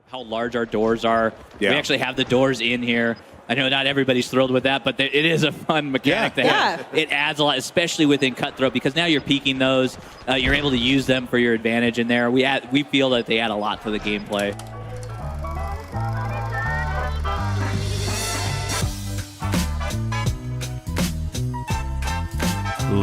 how large our doors are. Yeah. We actually have the doors in here. I know not everybody's thrilled with that, but it is a fun mechanic to have. It adds a lot, especially within Cutthroat, because now you're peeking those. You're able to use them for your advantage in there. We feel that they add a lot to the gameplay.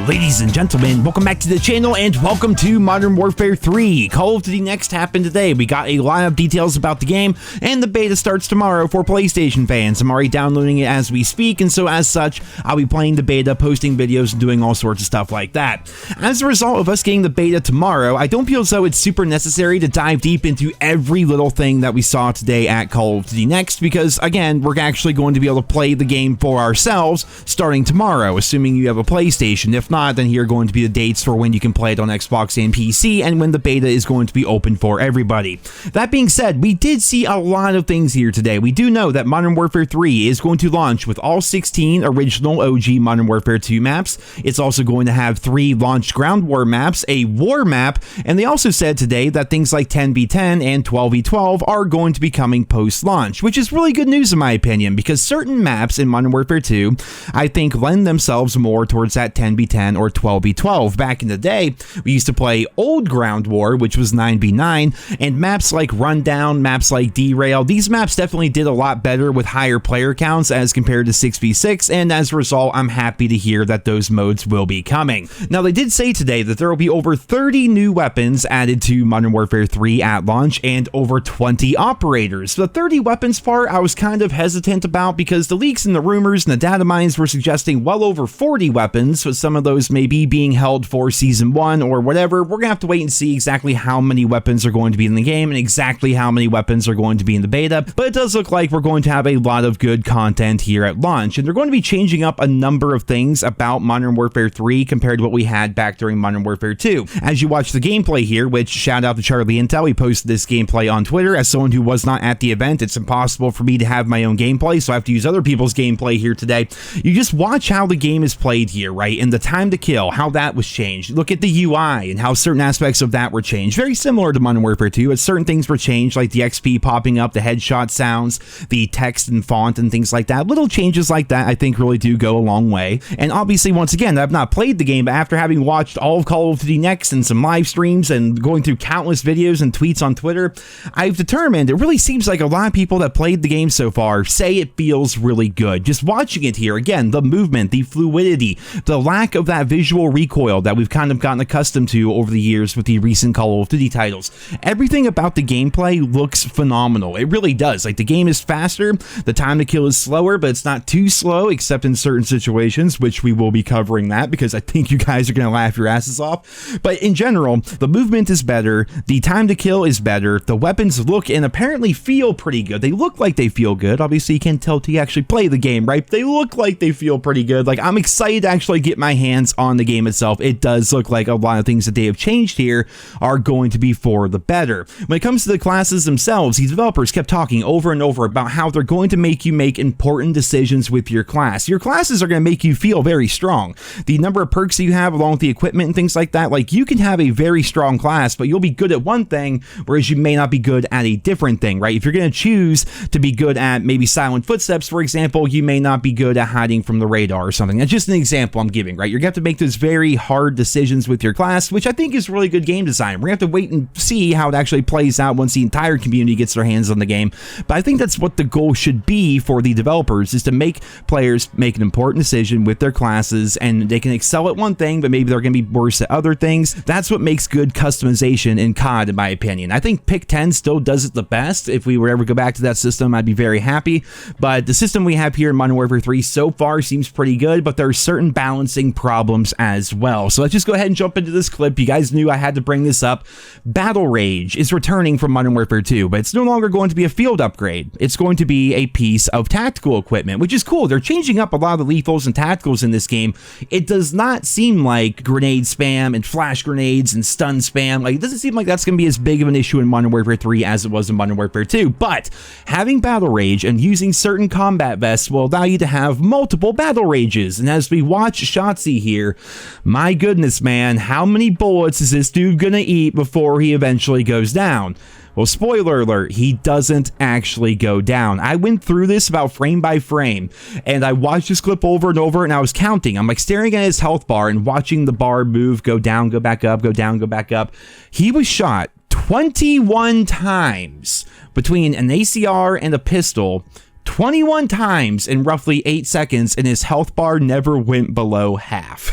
Ladies and gentlemen, welcome back to the channel and welcome to Modern Warfare 3. Call of Duty Next happened today. We got a lot of details about the game, and the beta starts tomorrow for PlayStation fans. I'm already downloading it as we speak, and so as such, I'll be playing the beta, posting videos, and doing all sorts of stuff like that. As a result of us getting the beta tomorrow, I don't feel as though it's super necessary to dive deep into every little thing that we saw today at Call of Duty Next, because again, we're actually going to be able to play the game for ourselves starting tomorrow, assuming you have a PlayStation. If not, then here are going to be the dates for when you can play it on Xbox and PC, and when the beta is going to be open for everybody. That being said, we did see a lot of things here today. We do know that Modern Warfare 3 is going to launch with all 16 original OG Modern Warfare 2 maps. It's also going to have 3 launched ground war maps, a war map, and they also said today that things like 10v10 and 12v12 are going to be coming post-launch, which is really good news in my opinion, because certain maps in Modern Warfare 2, I think, lend themselves more towards that 10v10 or 12v12. Back in the day, we used to play old ground war, which was 9v9, and maps like Rundown, maps like Derail, these maps definitely did a lot better with higher player counts as compared to 6v6, and as a result, I'm happy to hear that those modes will be coming. Now, they did say today that there will be over 30 new weapons added to Modern Warfare 3 at launch, and over 20 operators. The 30 weapons part, I was kind of hesitant about, because the leaks and the rumors and the data mines were suggesting well over 40 weapons, with some of those maybe being held for Season 1 or whatever. We're going to have to wait and see exactly how many weapons are going to be in the game and exactly how many weapons are going to be in the beta, but it does look like we're going to have a lot of good content here at launch, and they're going to be changing up a number of things about Modern Warfare 3 compared to what we had back during Modern Warfare 2. As you watch the gameplay here, which shout out to Charlie Intel, he posted this gameplay on Twitter. As someone who was not at the event, it's impossible for me to have my own gameplay, so I have to use other people's gameplay here today. You just watch how the game is played here, right? And the time to kill, how that was changed. Look at the UI and how certain aspects of that were changed. Very similar to Modern Warfare 2, but certain things were changed, like the XP popping up, the headshot sounds, the text and font and things like that. Little changes like that I think really do go a long way. And obviously, once again, I've not played the game, but after having watched all of Call of Duty Next and some live streams and going through countless videos and tweets on Twitter, I've determined it really seems like a lot of people that played the game so far say it feels really good. Just watching it here, again, the movement, the fluidity, the lack of that visual recoil that we've kind of gotten accustomed to over the years with the recent Call of Duty titles. Everything about the gameplay looks phenomenal. It really does. Like, the game is faster, the time to kill is slower, but it's not too slow except in certain situations, which we will be covering that because I think you guys are going to laugh your asses off. But in general, the movement is better, the time to kill is better, the weapons look and apparently feel pretty good. They look like they feel good. Obviously, you can't tell till you actually play the game, right? They look like they feel pretty good. Like, I'm excited to actually get my hands on the game itself. It does look like a lot of things that they have changed here are going to be for the better. When it comes to the classes themselves, these developers kept talking over and over about how they're going to make you make important decisions with your class. Your classes are going to make you feel very strong. The number of perks that you have along with the equipment and things like that, like, you can have a very strong class, but you'll be good at one thing, whereas you may not be good at a different thing, right? If you're going to choose to be good at maybe silent footsteps, for example, you may not be good at hiding from the radar or something. That's just an example I'm giving, right? You're going to have to make those very hard decisions with your class, which I think is really good game design. We're going to have to wait and see how it actually plays out once the entire community gets their hands on the game. But I think that's what the goal should be for the developers, is to make players make an important decision with their classes, and they can excel at one thing, but maybe they're going to be worse at other things. That's what makes good customization in COD, in my opinion. I think Pick 10 still does it the best. If we were ever go back to that system, I'd be very happy. But the system we have here in Modern Warfare 3 so far seems pretty good, but there are certain balancing problems as well. So let's just go ahead and jump into this clip. You guys knew I had to bring this up. Battle Rage is returning from Modern Warfare 2, but it's no longer going to be a field upgrade. It's going to be a piece of tactical equipment, which is cool. They're changing up a lot of the lethals and tacticals in this game. It does not seem like grenade spam and flash grenades and stun spam. Like, it doesn't seem like that's going to be as big of an issue in Modern Warfare 3 as it was in Modern Warfare 2, but having Battle Rage and using certain combat vests will allow you to have multiple Battle Rages. And as we watch Shotzi here, my goodness, man, how many bullets is this dude gonna eat before he eventually goes down? Well, spoiler alert, he doesn't actually go down. I went through this about frame by frame, and I watched this clip over and over, and I was counting. I'm like staring at his health bar and watching the bar move, go down, go back up, go down, go back up. He was shot 21 times between an ACR and a pistol, 21 times in roughly 8 seconds, and his health bar never went below half.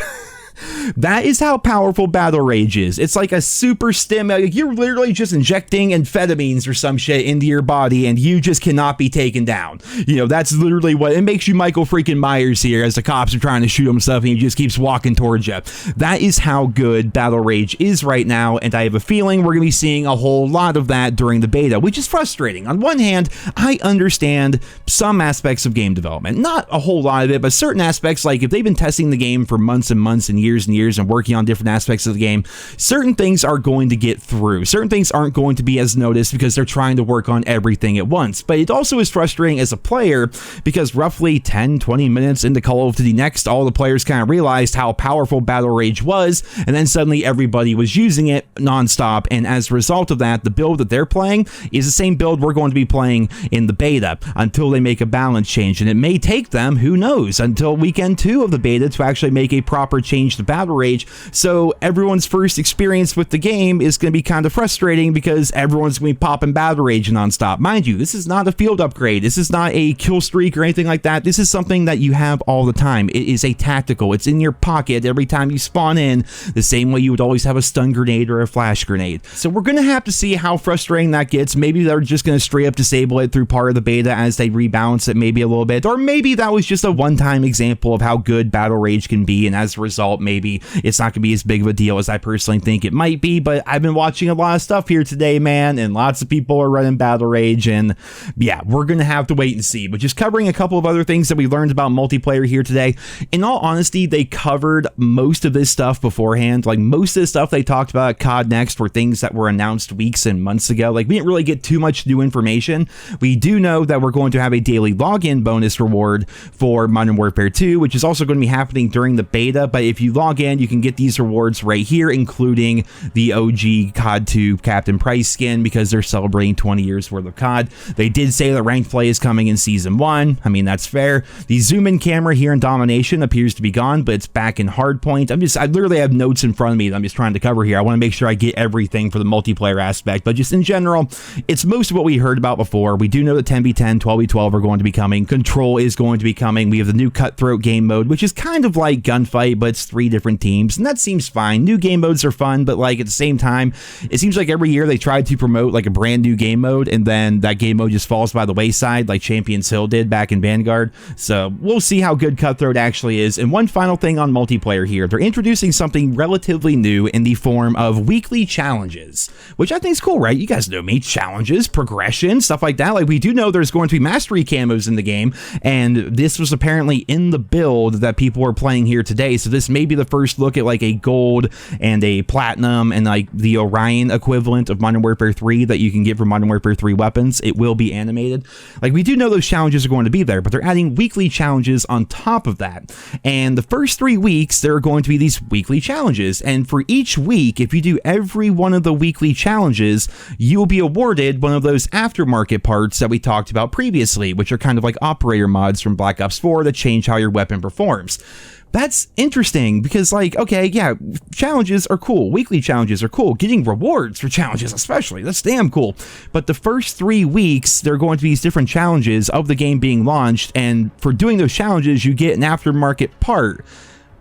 That is how powerful Battle Rage is. It's like a super stim. Like you're literally just injecting amphetamines or some shit into your body, and you just cannot be taken down. You know, that's literally what it makes you Michael freaking Myers here as the cops are trying to shoot him stuff, and he just keeps walking towards you. That is how good Battle Rage is right now, and I have a feeling we're going to be seeing a whole lot of that during the beta, which is frustrating. On one hand, I understand some aspects of game development. Not a whole lot of it, but certain aspects, like if they've been testing the game for months and months and years and working on different aspects of the game, certain things are going to get through. Certain things aren't going to be as noticed because they're trying to work on everything at once. But it also is frustrating as a player because roughly 10-20 minutes into Call of Duty Next, all the players kind of realized how powerful Battle Rage was, and then suddenly everybody was using it nonstop, and as a result of that, the build that they're playing is the same build we're going to be playing in the beta until they make a balance change, and it may take them, who knows, until weekend 2 of the beta to actually make a proper change to Battle Rage. So everyone's first experience with the game is going to be kind of frustrating because everyone's going to be popping Battle Rage nonstop. Mind you, this is not a field upgrade. This is not a kill streak or anything like that. This is something that you have all the time. It is a tactical. It's in your pocket every time you spawn in, the same way you would always have a stun grenade or a flash grenade. So we're going to have to see how frustrating that gets. Maybe they're just going to straight up disable it through part of the beta as they rebalance it maybe a little bit, or maybe that was just a one-time example of how good Battle Rage can be, and as a result, maybe it's not going to be as big of a deal as I personally think it might be. But I've been watching a lot of stuff here today, man, and lots of people are running Battle Rage, and yeah, we're going to have to wait and see. But just covering a couple of other things that we learned about multiplayer here today. In all honesty, they covered most of this stuff beforehand. Like most of the stuff they talked about at COD Next were things that were announced weeks and months ago. Like we didn't really get too much new information. We do know that we're going to have a daily login bonus reward for Modern Warfare 2, which is also going to be happening during the beta. But if you log in, you can get these rewards right here, including the OG COD 2 Captain Price skin, because they're celebrating 20 years worth of COD. They did say that ranked play is coming in Season 1. I mean, that's fair. The zoom in camera here in Domination appears to be gone, but it's back in Hardpoint. I literally have notes in front of me that I'm just trying to cover here. I want to make sure I get everything for the multiplayer aspect, but just in general, it's most of what we heard about before. We do know that 10v10, 12v12 are going to be coming. Control is going to be coming. We have the new Cutthroat game mode, which is kind of like Gunfight, but it's 3 different teams, and that seems fine. New game modes are fun, but like at the same time, it seems like every year they try to promote like a brand new game mode, and then that game mode just falls by the wayside, like Champions Hill did back in Vanguard. So we'll see how good Cutthroat actually is. And one final thing on multiplayer here, they're introducing something relatively new in the form of weekly challenges, which I think is cool, right? You guys know me, challenges, progression, stuff like that. Like we do know there's going to be mastery camos in the game, and this was apparently in the build that people are playing here today. So this may be the first look at like a gold and a platinum and like the Orion equivalent of Modern Warfare 3 that you can get from Modern Warfare 3 weapons. It will be animated. Like we do know those challenges are going to be there, but they're adding weekly challenges on top of that. And the first 3 weeks, there are going to be these weekly challenges. And for each week, if you do every one of the weekly challenges, you will be awarded one of those aftermarket parts that we talked about previously, which are kind of like operator mods from Black Ops 4 that change how your weapon performs. That's interesting because, like, okay, yeah, challenges are cool. Weekly challenges are cool. Getting rewards for challenges especially, that's damn cool. But the first 3 weeks, there are going to be these different challenges of the game being launched, and for doing those challenges, you get an aftermarket part.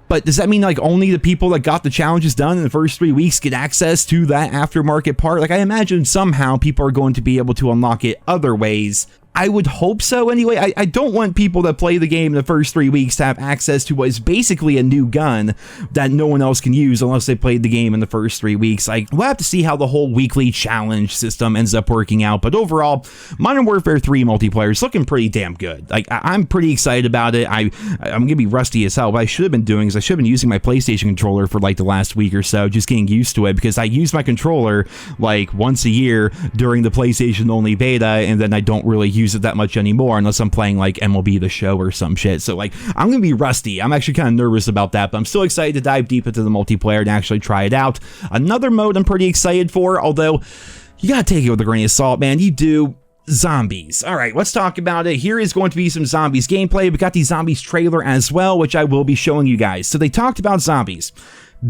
But does that mean like only the people that got the challenges done in the first 3 weeks get access to that aftermarket part? Like I imagine somehow people are going to be able to unlock it other ways. I would hope so anyway. I don't want people that play the game in the first 3 weeks to have access to what is basically a new gun that no one else can use unless they played the game in the first 3 weeks. Like, we'll have to see how the whole weekly challenge system ends up working out. But overall, Modern Warfare 3 multiplayer is looking pretty damn good. Like, I'm pretty excited about it. I'm going to be rusty as hell. What I should have been doing is I should have been using my PlayStation controller for like the last week or so, just getting used to it, because I use my controller like once a year during the PlayStation only beta, and then I don't really use it that much anymore unless I'm playing like MLB The Show or some shit. So like I'm gonna be rusty. I'm actually kind of nervous about that, but I'm still excited to dive deep into the multiplayer and actually try it out. Another mode I'm pretty excited for, although You gotta take it with a grain of salt, man. You do. Zombies. All right, let's talk about it. Here is going to be some zombies gameplay. We got the zombies trailer as well, which I will be showing you guys. So they talked about zombies.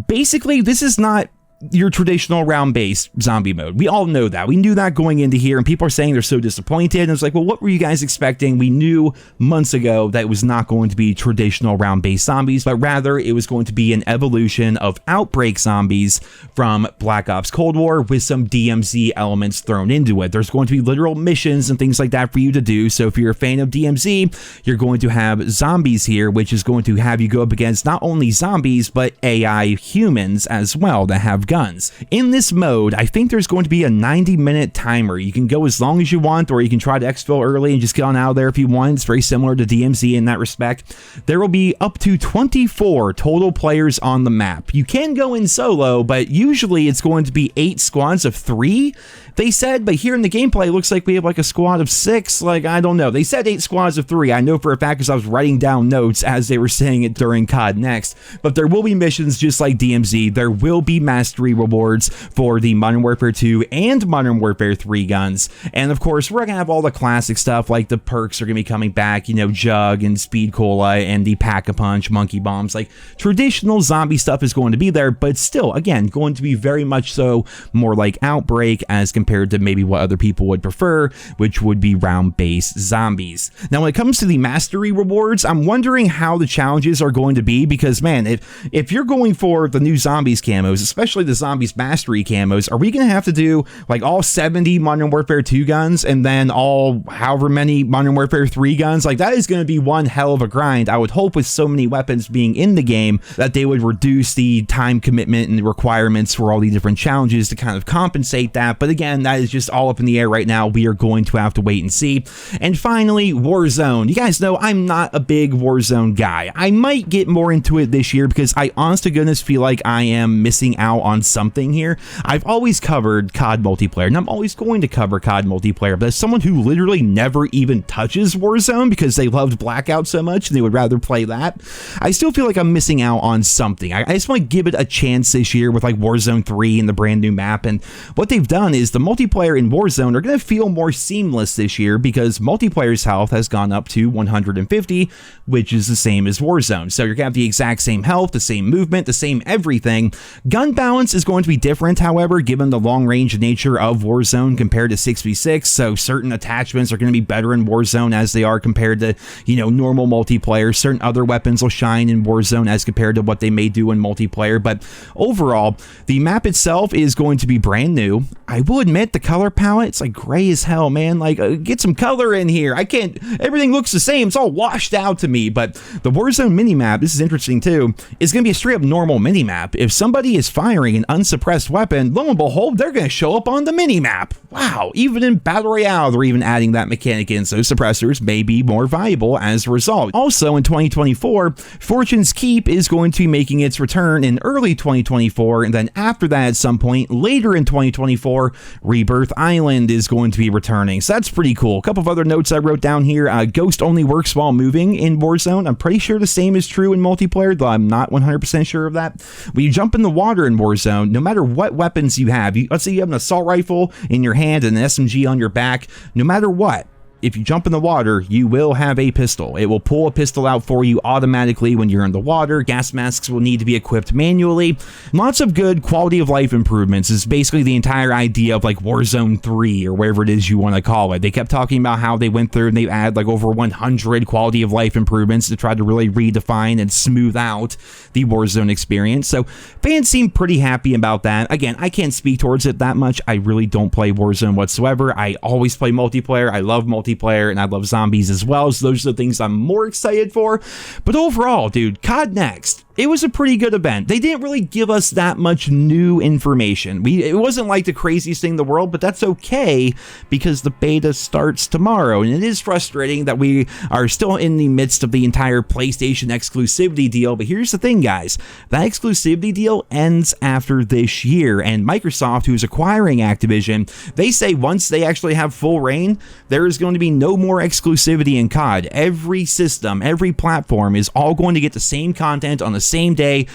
Basically, this is not your traditional round-based zombie mode. We all know that. We knew that going into here, and people are saying they're so disappointed. And it's like, well, what were you guys expecting? We knew months ago that it was not going to be traditional round-based zombies, but rather it was going to be an evolution of Outbreak zombies from Black Ops Cold War with some DMZ elements thrown into it. There's going to be literal missions and things like that for you to do. So if you're a fan of DMZ, you're going to have zombies here, which is going to have you go up against not only zombies, but AI humans as well that have guns. In this mode, I think there's going to be a 90-minute timer. You can go as long as you want, or you can try to exfil early and just get on out of there if you want. It's very similar to DMZ in that respect. There will be up to 24 total players on the map. You can go in solo, but usually it's going to be 8 squads of 3, they said, but here in the gameplay, it looks like we have like a squad of 6. Like, I don't know. They said 8 squads of 3. I know for a fact because I was writing down notes as they were saying it during COD Next, but there will be missions just like DMZ. There will be mastery rewards for the Modern Warfare 2 and Modern Warfare 3 guns. And of course, we're going to have all the classic stuff like the perks are going to be coming back, you know, Jug and Speed Cola and the Pack-a-Punch, Monkey Bombs. Like, traditional zombie stuff is going to be there, but still, again, going to be very much so more like Outbreak as compared to maybe what other people would prefer, which would be round-based zombies. Now, when it comes to the mastery rewards, I'm wondering how the challenges are going to be because, man, if you're going for the new zombies camos, especially the zombies mastery camos, are we going to have to do like all 70 Modern Warfare 2 guns and then all however many Modern Warfare 3 guns? Like, that is going to be one hell of a grind. I would hope with so many weapons being in the game that they would reduce the time commitment and the requirements for all the different challenges to kind of compensate that. But again, that is just all up in the air right now. We are going to have to wait and see. And finally, Warzone. You guys know I'm not a big Warzone guy. I might get more into it this year because I honest to goodness feel like I am missing out on something here. I've always covered COD multiplayer, and I'm always going to cover COD multiplayer, but as someone who literally never even touches Warzone because they loved Blackout so much and they would rather play that, I still feel like I'm missing out on something. I just want to give it a chance this year with like Warzone 3 and the brand new map. And what they've done is the multiplayer in Warzone are going to feel more seamless this year because multiplayer's health has gone up to 150, which is the same as Warzone. So you're going to have the exact same health, the same movement, the same everything. Gun balance is going to be different, however, given the long-range nature of Warzone compared to 6v6. So certain attachments are going to be better in Warzone as they are compared to, you know, normal multiplayer. Certain other weapons will shine in Warzone as compared to what they may do in multiplayer. But overall, the map itself is going to be brand new. I will admit the color palette, it's like gray as hell, man. Like, get some color in here. I can't, everything looks the same. It's all washed out to me. But the Warzone minimap, this is interesting too, is going to be a straight up normal minimap. If somebody is firing an unsuppressed weapon, lo and behold, they're going to show up on the minimap. Wow. Even in Battle Royale, they're even adding that mechanic in, so suppressors may be more valuable as a result. Also, in 2024, Fortune's Keep is going to be making its return in early 2024, and then after that, at some point later in 2024, Rebirth Island is going to be returning. So that's pretty cool. A couple of other notes I wrote down here. Ghost only works while moving in Warzone. I'm pretty sure the same is true in multiplayer, though I'm not 100% sure of that. When you jump in the water in Warzone, no matter what weapons you have, let's say you have an assault rifle in your hand and an SMG on your back, no matter what, if you jump in the water, you will have a pistol. It will pull a pistol out for you automatically when you're in the water. Gas masks will need to be equipped manually. Lots of good quality of life improvements is basically the entire idea of like Warzone 3 or wherever it is you want to call it. They kept talking about how they went through and they added like over 100 quality of life improvements to try to really redefine and smooth out the Warzone experience. So fans seem pretty happy about that. Again, I can't speak towards it that much. I really don't play Warzone whatsoever. I always play multiplayer. I love multiplayer. And I love zombies as well, so those are the things I'm more excited for. But overall, dude, COD Next, it was a pretty good event. They didn't really give us that much new information. It wasn't like the craziest thing in the world, but that's okay because the beta starts tomorrow. And it is frustrating that we are still in the midst of the entire PlayStation exclusivity deal. But here's the thing, guys. That exclusivity deal ends after this year. And Microsoft, who's acquiring Activision, they say once they actually have full reign, there is going to be no more exclusivity in COD. Every system, every platform is all going to get the same content on the same day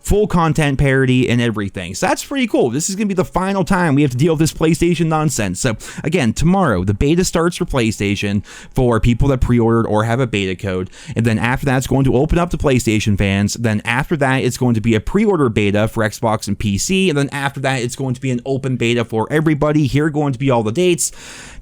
full content parity and everything. So that's pretty cool. This is going to be the final time we have to deal with this PlayStation nonsense. So again, tomorrow, the beta starts for PlayStation for people that pre-ordered or have a beta code. And then after that, it's going to open up to PlayStation fans. Then after that, it's going to be a pre-order beta for Xbox and PC. And then after that, it's going to be an open beta for everybody. Here are going to be all the dates.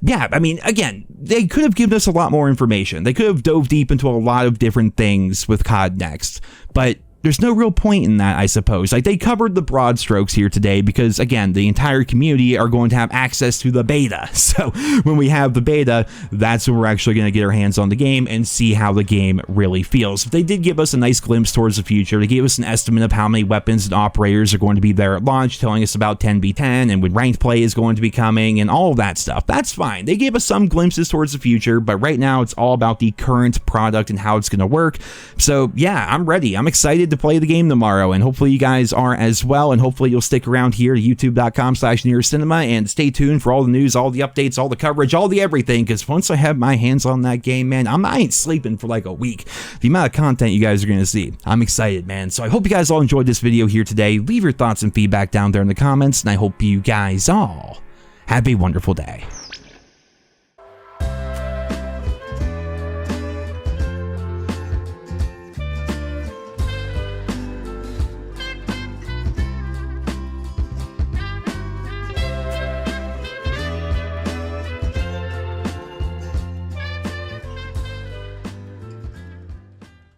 Yeah, I mean, again, they could have given us a lot more information. They could have dove deep into a lot of different things with COD Next, but there's no real point in that, I suppose. Like, they covered the broad strokes here today because, again, the entire community are going to have access to the beta. So when we have the beta, that's when we're actually going to get our hands on the game and see how the game really feels. They did give us a nice glimpse towards the future. They gave us an estimate of how many weapons and operators are going to be there at launch, telling us about 10v10 and when ranked play is going to be coming and all of that stuff. That's fine. They gave us some glimpses towards the future, but right now it's all about the current product and how it's going to work. So yeah, I'm ready. I'm excited to play the game tomorrow, and hopefully you guys are as well, and hopefully you'll stick around here to youtube.com/NerosCinema and stay tuned for all the news, all the updates, all the coverage, all the everything, because once I have my hands on that game, man, I ain't sleeping for like a week. The amount of content you guys are going to see, I'm excited, man. So I hope you guys all enjoyed this video here today. Leave your thoughts and feedback down there in the comments, and I hope you guys all have a wonderful day.